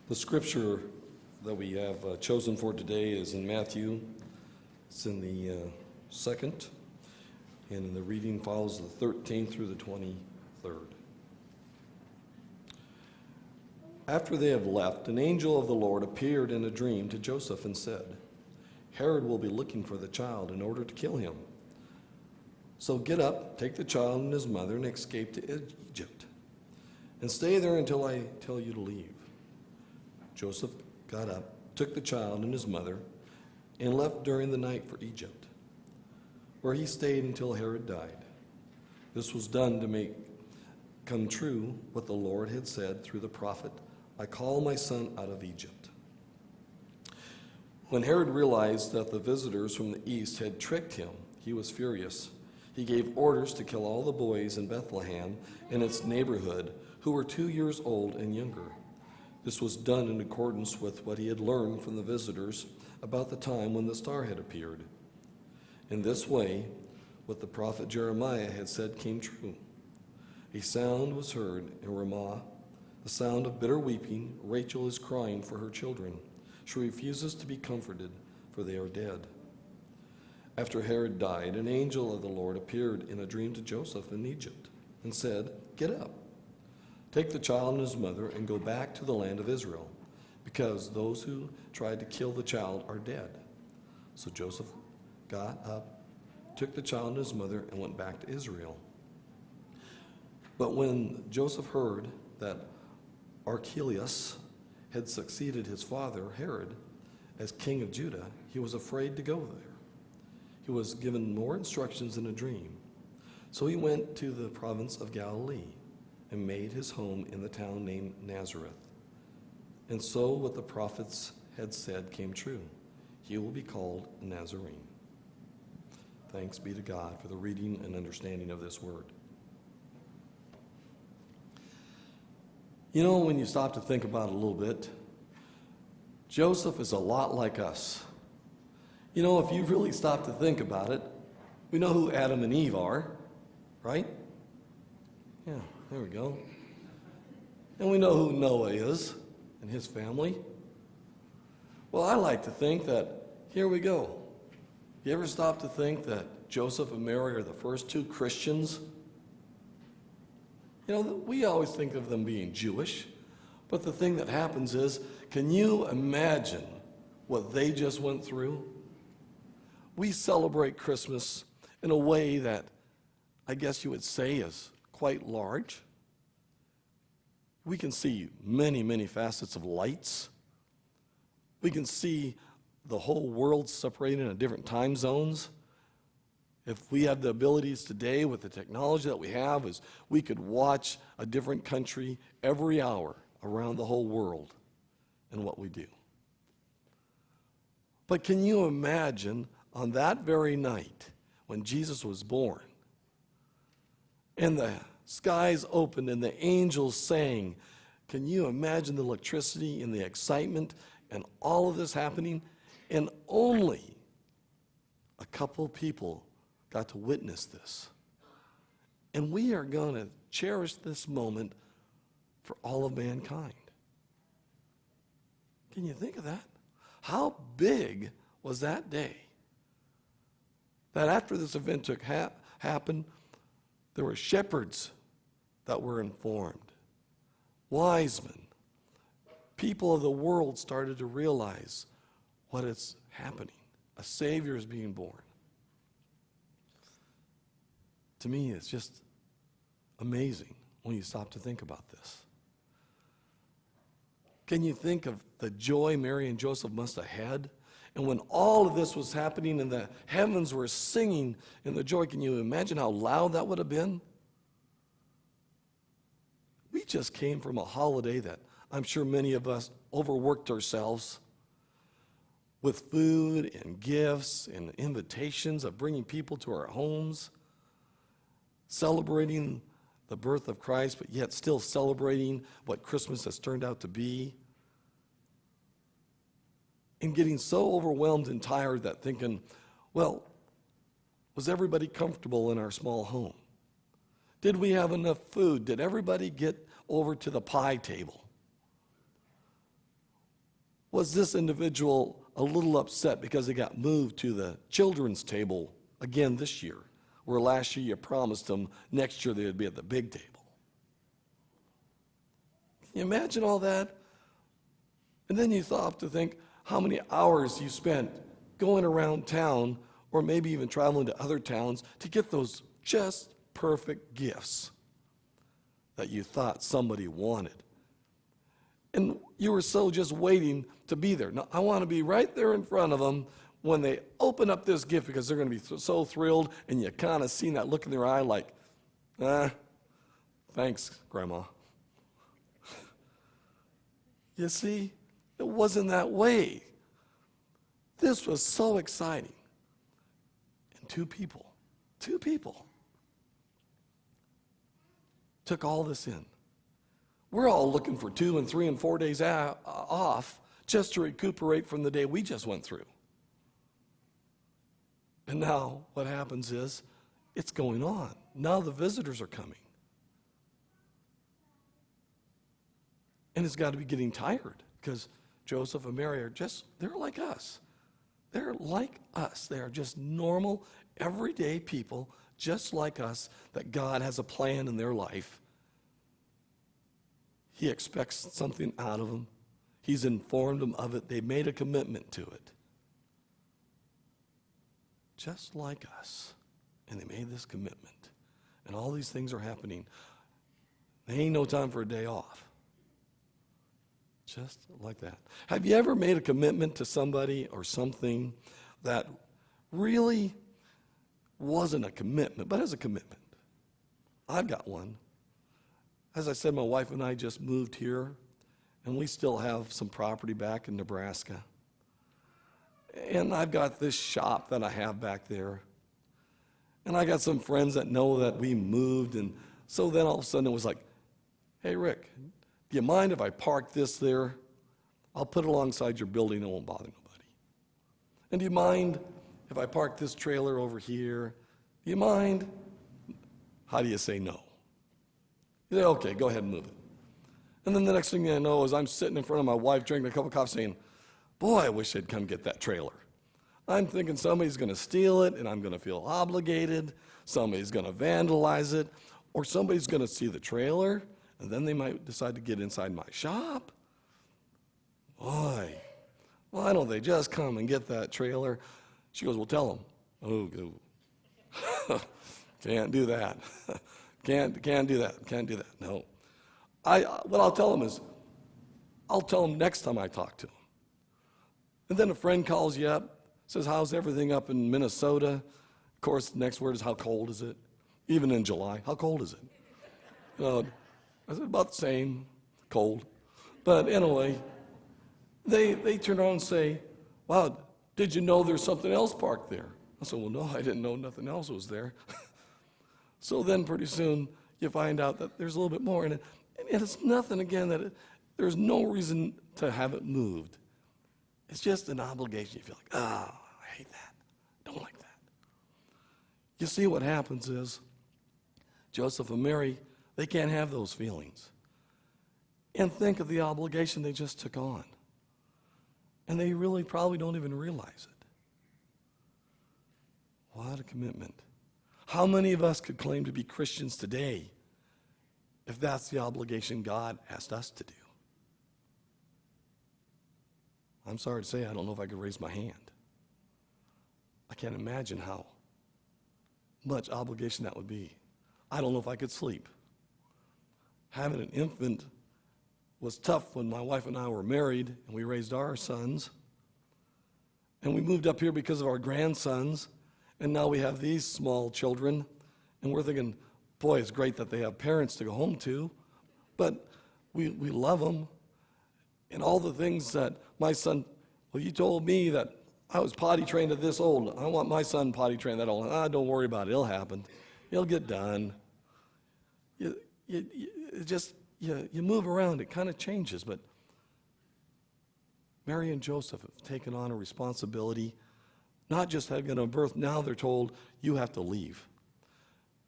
The scripture that we have chosen for today is in Matthew. It's in the second, and the reading follows the 13th through the 23rd. After they have left, an angel of the Lord appeared in a dream to Joseph and said, "Herod will be looking for the child in order to kill him. So get up, take the child and his mother, and escape to Egypt, and stay there until I tell you to leave." Joseph got up, took the child and his mother, and left during the night for Egypt, where he stayed until Herod died. This was done to come true what the Lord had said through the prophet, "I call my son out of Egypt." When Herod realized that the visitors from the east had tricked him, he was furious. He gave orders to kill all the boys in Bethlehem and its neighborhood who were 2 years old and younger. This was done in accordance with what he had learned from the visitors about the time when the star had appeared. In this way, what the prophet Jeremiah had said came true. A sound was heard in Ramah, the sound of bitter weeping. Rachel is crying for her children. She refuses to be comforted, for they are dead. After Herod died, an angel of the Lord appeared in a dream to Joseph in Egypt and said, "Get up, take the child and his mother, and go back to the land of Israel, because those who tried to kill the child are dead." So Joseph got up, took the child and his mother, and went back to Israel. But when Joseph heard that Archelaus had succeeded his father Herod as king of Judah, he was afraid to go there. He was given more instructions in a dream. So he went to the province of Galilee and made his home in the town named Nazareth. And so what the prophets had said came true. He will be called Nazarene. Thanks be to God for the reading and understanding of this word. You know, when you stop to think about it a little bit, Joseph is a lot like us. You know, if you really stop to think about it, we know who Adam and Eve are, right? Yeah, there we go. And we know who Noah is and his family. Well, I like to think that, here we go. You ever stop to think that Joseph and Mary are the first two Christians? You know, we always think of them being Jewish, but the thing that happens is, can you imagine what they just went through? We celebrate Christmas in a way that I guess you would say is quite large. We can see many, many facets of lights. We can see the whole world separated into different time zones. If we have the abilities today with the technology that we have, is we could watch a different country every hour around the whole world in what we do. But can you imagine on that very night when Jesus was born and the skies opened and the angels sang, can you imagine the electricity and the excitement and all of this happening? And only a couple people got to witness this. And we are going to cherish this moment for all of mankind. Can you think of that? How big was that day? That after this event happened, there were shepherds that were informed, wise men. People of the world started to realize what is happening. A Savior is being born. To me, it's just amazing when you stop to think about this. Can you think of the joy Mary and Joseph must have had? And when all of this was happening and the heavens were singing in the joy, can you imagine how loud that would have been? We just came from a holiday that I'm sure many of us overworked ourselves with food and gifts and invitations of bringing people to our homes, celebrating the birth of Christ, but yet still celebrating what Christmas has turned out to be. And getting so overwhelmed and tired that thinking, well, was everybody comfortable in our small home? Did we have enough food? Did everybody get over to the pie table? was this individual a little upset because he got moved to the children's table again this year, where last year you promised him next year they would be at the big table? Can you imagine all that? And then you stop to think how many hours you spent going around town, or maybe even traveling to other towns, to get those just perfect gifts that you thought somebody wanted. And you were so just waiting to be there. Now, I want to be right there in front of them when they open up this gift, because they're going to be so thrilled, and you kind of seen that look in their eye like, thanks, Grandma. You see, it wasn't that way. This was so exciting. And two people took all this in. We're all looking for 2 and 3 and 4 days off just to recuperate from the day we just went through. And now what happens is it's going on. Now the visitors are coming. And it's got to be getting tired, because Joseph and Mary are they're like us. They're like us. They are just normal, everyday people, just like us, that God has a plan in their life. He expects something out of them. He's informed them of it. They made a commitment to it. Just like us. And they made this commitment. And all these things are happening. There ain't no time for a day off. Just like that. Have you ever made a commitment to somebody or something that really wasn't a commitment, but as a commitment? I've got one. As I said, my wife and I just moved here, and we still have some property back in Nebraska. And I've got this shop that I have back there. And I got some friends that know that we moved, and so then all of a sudden it was like, hey, Rick, do you mind if I park this there? I'll put it alongside your building, it won't bother nobody. And do you mind if I park this trailer over here? Do you mind? How do you say no? You say, okay, go ahead and move it. And then the next thing I know is I'm sitting in front of my wife drinking a cup of coffee saying, boy, I wish they'd come get that trailer. I'm thinking somebody's going to steal it, and I'm going to feel obligated. Somebody's going to vandalize it, or somebody's going to see the trailer, and then they might decide to get inside my shop. Boy, why don't they just come and get that trailer? She goes, well, tell them. Oh, can't do that. Can't do that. Can't do that. No. What I'll tell them is, I'll tell them next time I talk to them. And then a friend calls you up, says, how's everything up in Minnesota? Of course, the next word is, how cold is it? Even in July, how cold is it? I said, about the same, cold. But anyway, they turn around and say, wow, did you know there's something else parked there? I said, well, no, I didn't know nothing else was there. So then pretty soon you find out that there's a little bit more in it. And it's nothing, again, there's no reason to have it moved. It's just an obligation. You feel like, I hate that. Don't like that. You see, what happens is Joseph and Mary, they can't have those feelings. And think of the obligation they just took on. And they really probably don't even realize it. What a commitment. How many of us could claim to be Christians today if that's the obligation God asked us to do? I'm sorry to say, I don't know if I could raise my hand. I can't imagine how much obligation that would be. I don't know if I could sleep. Having an infant was tough when my wife and I were married and we raised our sons. And we moved up here because of our grandsons. And now we have these small children. And we're thinking, boy, it's great that they have parents to go home to. But we love them. And all the things that my son, well, you told me that I was potty trained at this old. I want my son potty trained that old. Don't worry about it. It'll happen. It'll get done. You move around. It kind of changes. But Mary and Joseph have taken on a responsibility, not just having a birth. Now they're told, you have to leave.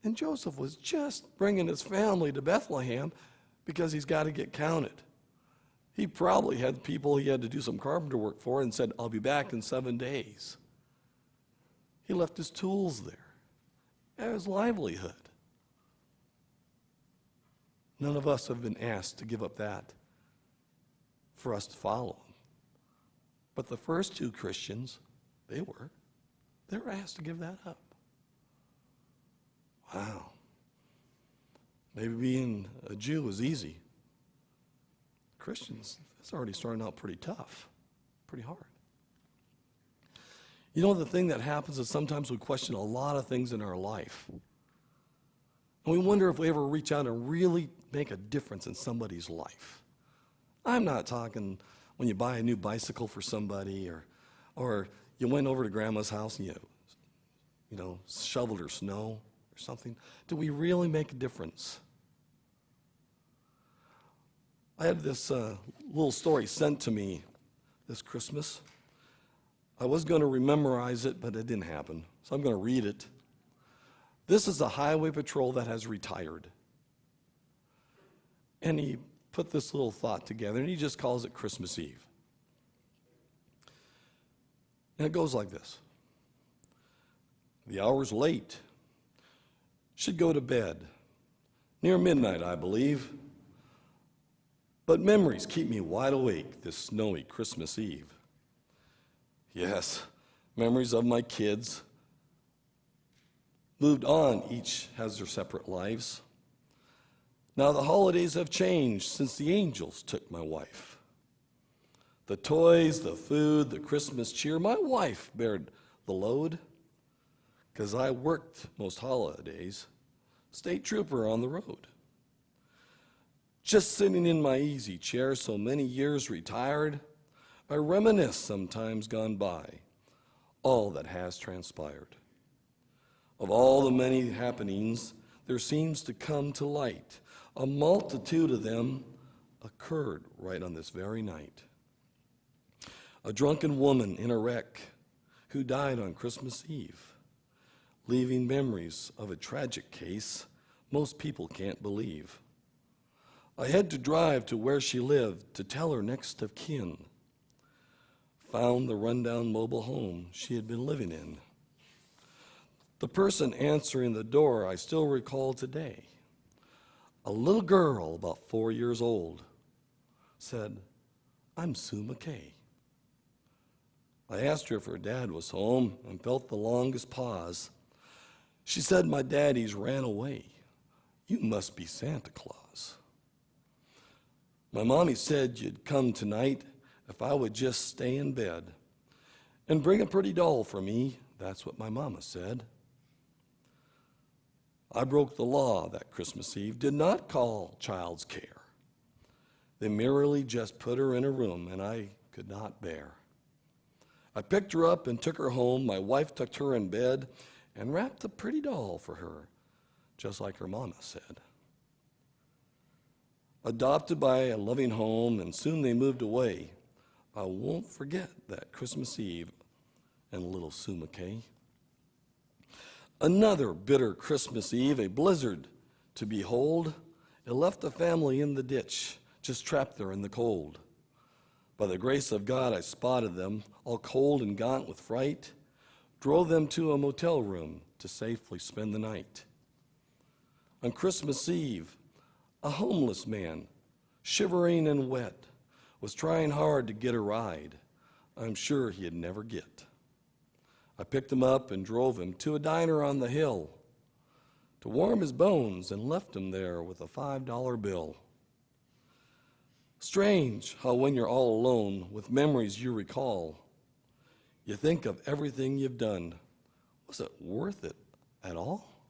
And Joseph was just bringing his family to Bethlehem because he's got to get counted. He probably had people he had to do some carpenter work for and said, I'll be back in 7 days. He left his tools there and his livelihood. None of us have been asked to give up that for us to follow him. But the first two Christians, they were asked to give that up. Wow. Maybe being a Jew was easy. Christians, it's already starting out pretty tough, pretty hard. You know, the thing that happens is sometimes we question a lot of things in our life. And we wonder if we ever reach out and really make a difference in somebody's life. I'm not talking when you buy a new bicycle for somebody or you went over to grandma's house and you shoveled her snow or something. Do we really make a difference? I had this little story sent to me this Christmas. I was going to memorize it, but it didn't happen. So I'm going to read it. This is a highway patrol that has retired. And he put this little thought together, and he just calls it Christmas Eve. And it goes like this. The hour's late. Should go to bed. Near midnight, I believe. But memories keep me wide awake this snowy Christmas Eve. Yes, memories of my kids. Moved on, each has their separate lives. Now the holidays have changed since the angels took my wife. The toys, the food, the Christmas cheer, my wife bared the load. 'Cause I worked most holidays, state trooper on the road. Just sitting in my easy chair, so many years retired, I reminisce sometimes gone by, all that has transpired. Of all the many happenings, there seems to come to light, a multitude of them occurred right on this very night. A drunken woman in a wreck who died on Christmas Eve, leaving memories of a tragic case most people can't believe. I had to drive to where she lived to tell her next of kin. Found the rundown mobile home she had been living in. The person answering the door I still recall today. A little girl about 4 years old said, "I'm Sue McKay." I asked her if her dad was home and felt the longest pause. She said, "My daddy's ran away. You must be Santa Claus." My mommy said you'd come tonight if I would just stay in bed and bring a pretty doll for me. That's what my mama said. I broke the law that Christmas Eve, did not call child's care. They merely just put her in a room, and I could not bear. I picked her up and took her home. My wife tucked her in bed and wrapped a pretty doll for her, just like her mama said. Adopted by a loving home, and soon they moved away. I won't forget that Christmas Eve and little Sue McKay. Another bitter Christmas Eve, a blizzard to behold. It left the family in the ditch, just trapped there in the cold. By the grace of God, I spotted them, all cold and gaunt with fright, drove them to a motel room to safely spend the night. On Christmas Eve, a homeless man, shivering and wet, was trying hard to get a ride I'm sure he'd never get. I picked him up and drove him to a diner on the hill to warm his bones and left him there with a $5 bill. Strange how when you're all alone with memories you recall, you think of everything you've done. Was it worth it at all?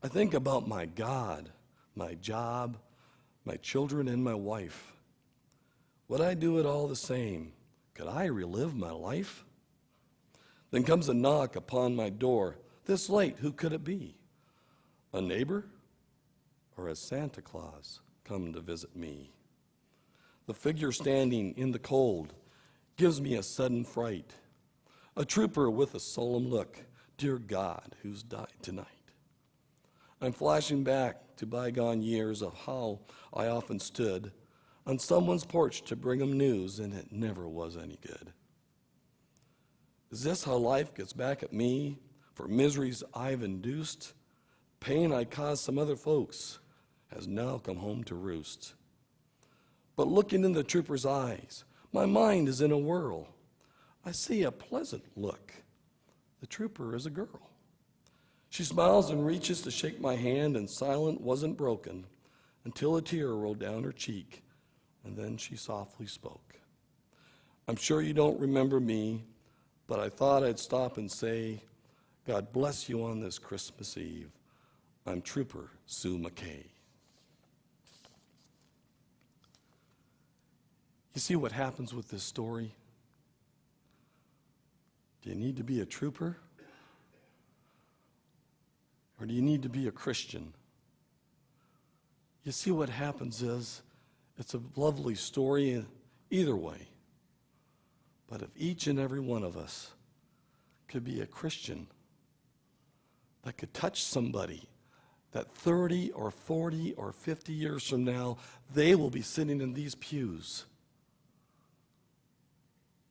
I think about my God, my job, my children, and my wife. Would I do it all the same? Could I relive my life? Then comes a knock upon my door. This late, who could it be? A neighbor? Or has Santa Claus come to visit me? The figure standing in the cold gives me a sudden fright. A trooper with a solemn look. Dear God, who's died tonight? I'm flashing back to bygone years of how I often stood on someone's porch to bring them news, and it never was any good. Is this how life gets back at me for miseries I've induced? Pain I caused some other folks has now come home to roost. But looking in the trooper's eyes, my mind is in a whirl. I see a pleasant look. The trooper is a girl. She smiles and reaches to shake my hand, and silent wasn't broken until a tear rolled down her cheek, and then she softly spoke. I'm sure you don't remember me, but I thought I'd stop and say, God bless you on this Christmas Eve. I'm Trooper Sue McKay. You see what happens with this story? Do you need to be a trooper? Or do you need to be a Christian? You see what happens is, it's a lovely story either way. But if each and every one of us could be a Christian that could touch somebody, that 30 or 40 or 50 years from now, they will be sitting in these pews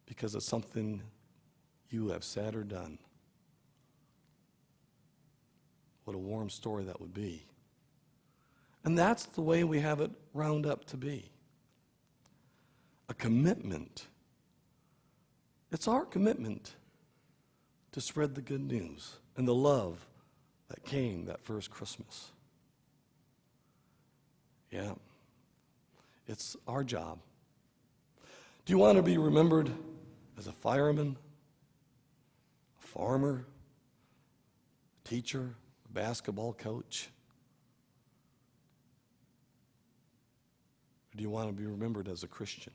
because of something you have said or done. What a warm story that would be. And that's the way we have it round up to be. A commitment. It's our commitment to spread the good news and the love that came that first Christmas. Yeah, it's our job. Do you want to be remembered as a fireman, a farmer, a teacher, a basketball coach? Or do you want to be remembered as a Christian?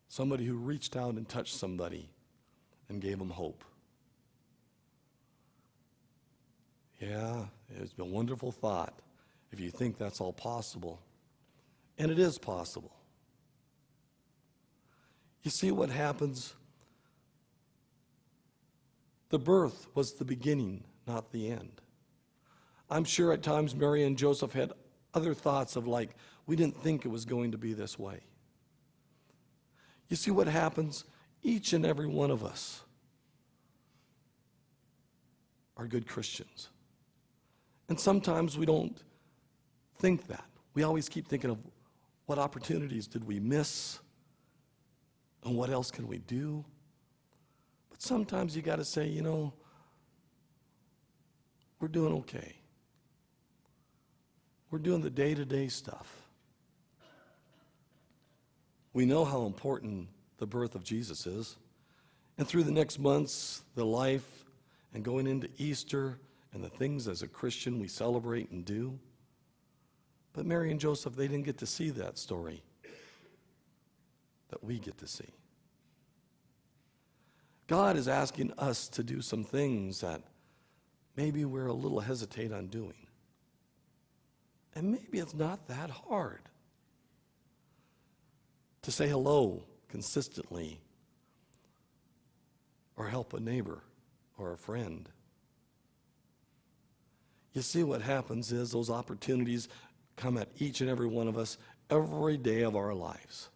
Somebody who reached out and touched somebody and gave them hope. Yeah, it's a wonderful thought if you think that's all possible. And it is possible. You see what happens? The birth was the beginning, not the end. I'm sure at times Mary and Joseph had other thoughts of like, we didn't think it was going to be this way. You see what happens? Each and every one of us are good Christians. And sometimes we don't think that. We always keep thinking of what opportunities did we miss and what else can we do. But sometimes you got to say, we're doing okay. We're doing the day-to-day stuff. We know how important the birth of Jesus is. And through the next months, the life, and going into Easter, and the things as a Christian we celebrate and do. But Mary and Joseph, they didn't get to see that story that we get to see. God is asking us to do some things that maybe we're a little hesitate on doing. And maybe it's not that hard to say hello consistently or help a neighbor or a friend. You see, what happens is those opportunities come at each and every one of us every day of our lives.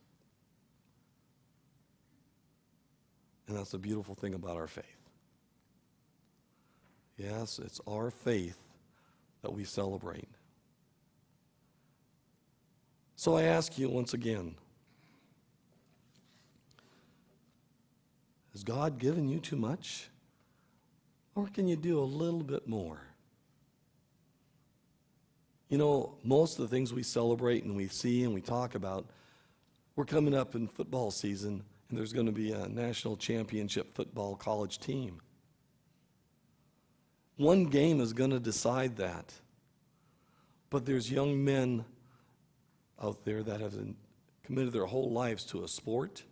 And that's the beautiful thing about our faith. Yes, it's our faith that we celebrate. So I ask you once again, has God given you too much? Or can you do a little bit more? Most of the things we celebrate and we see and we talk about, we're coming up in football season, and there's going to be a national championship football college team. One game is going to decide that. But there's young men out there that have committed their whole lives to a sport,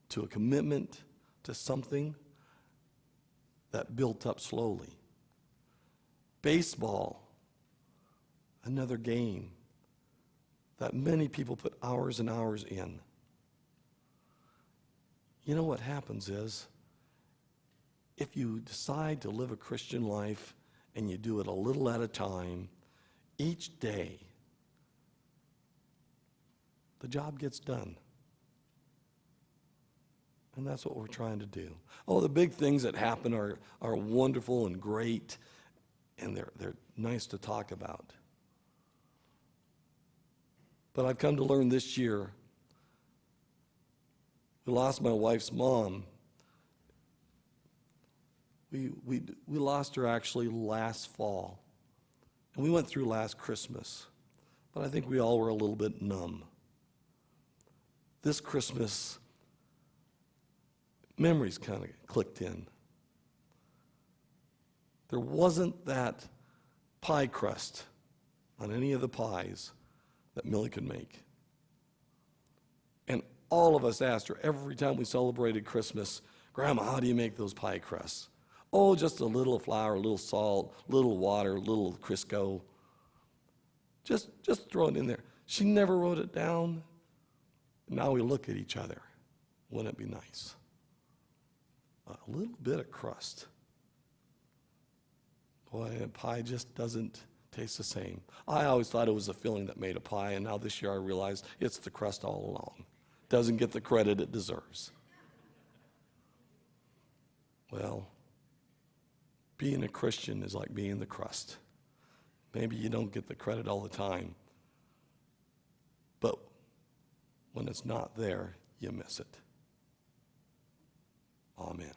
to a commitment to something that built up slowly. Baseball, another game that many people put hours and hours in. You know what happens is, if you decide to live a Christian life and you do it a little at a time, each day, the job gets done. And that's what we're trying to do. Oh, the big things that happen are wonderful and great, and they're nice to talk about. But I've come to learn this year, we lost my wife's mom. We lost her actually last fall. And we went through last Christmas. But I think we all were a little bit numb. This Christmas, memories kind of clicked in. There wasn't that pie crust on any of the pies that Millie could make. And all of us asked her every time we celebrated Christmas, Grandma, how do you make those pie crusts? Oh, just a little flour, a little salt, a little water, a little Crisco. Just throw it in there. She never wrote it down. Now we look at each other. Wouldn't it be nice? A little bit of crust. Boy, a pie just doesn't taste the same. I always thought it was the filling that made a pie, and now this year I realized it's the crust all along. Doesn't get the credit it deserves. Well, being a Christian is like being the crust. Maybe you don't get the credit all the time, but when it's not there, you miss it. Amen.